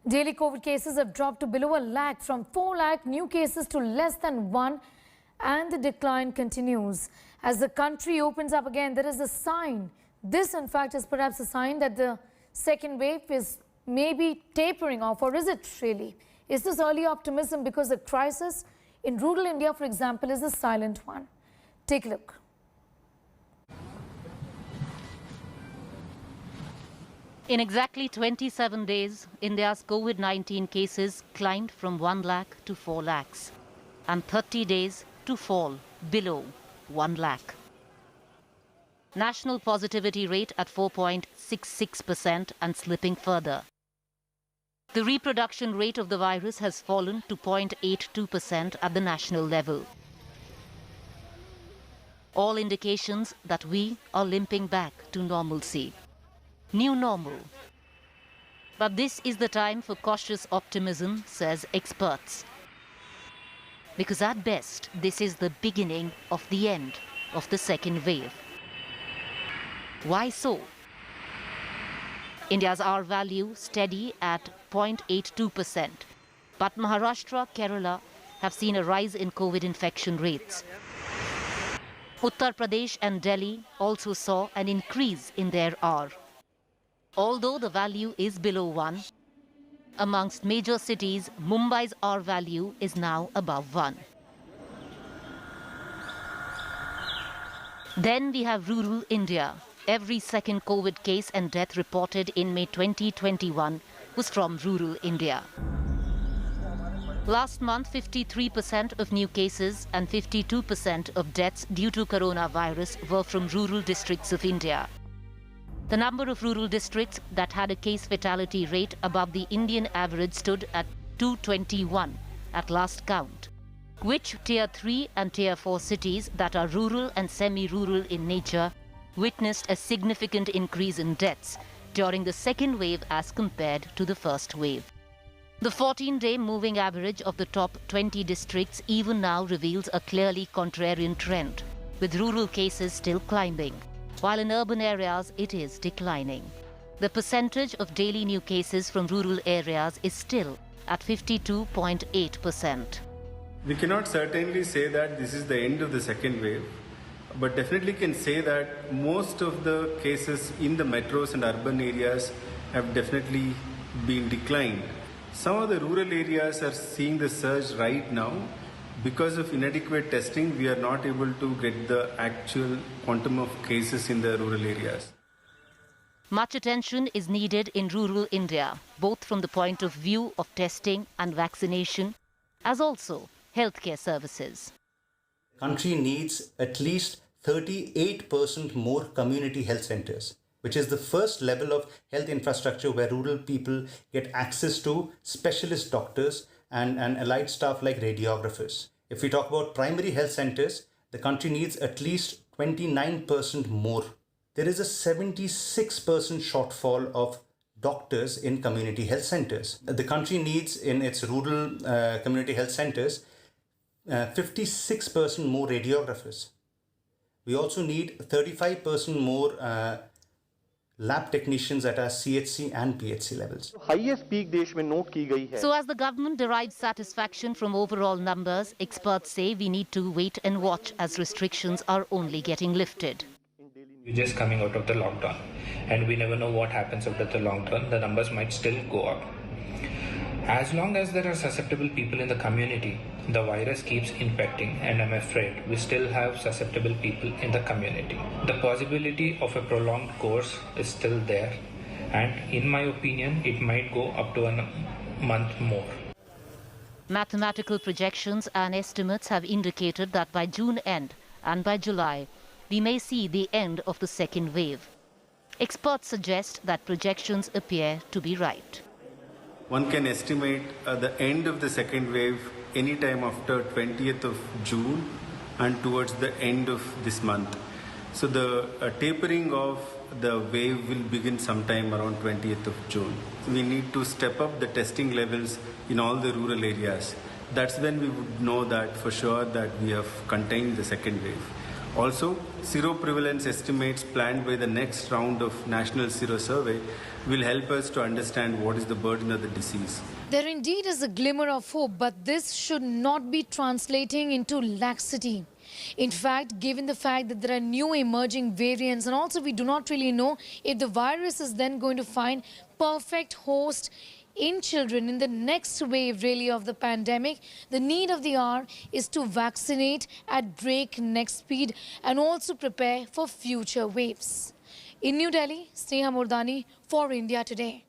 Daily COVID cases have dropped to below 1 lakh from 4 lakh new cases to less than 1, and the decline continues. As the country opens up again, there is a sign. This, in fact, is perhaps a sign that the second wave is maybe tapering off, or is it really? Is this early optimism because the crisis in rural India, for example, is a silent one? Take a look. In exactly 27 days, India's COVID-19 cases climbed from 1 lakh to 4 lakhs, and 30 days to fall below 1 lakh. National positivity rate at 4.66% and slipping further. The reproduction rate of the virus has fallen to 0.82% at the national level. All indications that we are limping back to normalcy. New normal. But this is the time for cautious optimism, says experts. Because at best, this is the beginning of the end of the second wave. Why so? India's R value steady at 0.82%, but Maharashtra, Kerala have seen a rise in COVID infection rates. Uttar Pradesh and Delhi also saw an increase in their R. Although the value is below 1, amongst major cities, Mumbai's R value is now above 1. Then we have rural India. Every second COVID case and death reported in May 2021 was from rural India. Last month, 53% of new cases and 52% of deaths due to coronavirus were from rural districts of India. The number of rural districts that had a case fatality rate above the Indian average stood at 221 at last count, which Tier 3 and Tier 4 cities that are rural and semi-rural in nature witnessed a significant increase in deaths during the second wave as compared to the first wave. The 14-day moving average of the top 20 districts even now reveals a clearly contrarian trend, with rural cases still climbing, while in urban areas it is declining. The percentage of daily new cases from rural areas is still at 52.8%. We cannot certainly say that this is the end of the second wave, but definitely can say that most of the cases in the metros and urban areas have definitely been declined. Some of the rural areas are seeing the surge right now. Because of inadequate testing, we are not able to get the actual quantum of cases in the rural areas. Much attention is needed in rural India, both from the point of view of testing and vaccination, as also healthcare services. The country needs at least 38% more community health centers, which is the first level of health infrastructure where rural people get access to specialist doctors and allied staff like radiographers. If we talk about primary health centers, the country needs at least 29% more. There is a 76% shortfall of doctors in community health centers. The country needs in its rural community health centers 56% more radiographers. We also need 35% more lab technicians at our CHC and PHC levels. Highest peak देश में note की गई है. So as the government derives satisfaction from overall numbers, experts say we need to wait and watch as restrictions are only getting lifted. We're just coming out of the lockdown, and we never know what happens after the lockdown. The numbers might still go up. As long as there are susceptible people in the community, the virus keeps infecting, and I'm afraid we still have susceptible people in the community. The possibility of a prolonged course is still there, and in my opinion, it might go up to a month more. Mathematical projections and estimates have indicated that by June end and by July, we may see the end of the second wave. Experts suggest that projections appear to be right. One can estimate the end of the second wave anytime after 20th of June and towards the end of this month. So the tapering of the wave will begin sometime around 20th of June. We need to step up the testing levels in all the rural areas. That's when we would know that for sure that we have contained the second wave. Also, seroprevalence estimates planned by the next round of National Sero Survey will help us to understand what is the burden of the disease. There indeed is a glimmer of hope, but this should not be translating into laxity. In fact, given the fact that there are new emerging variants, and also we do not really know if the virus is then going to find perfect host in children in the next wave really of the pandemic, the need of the hour is to vaccinate at breakneck speed and also prepare for future waves. In New Delhi, Sneha Murdani for India Today.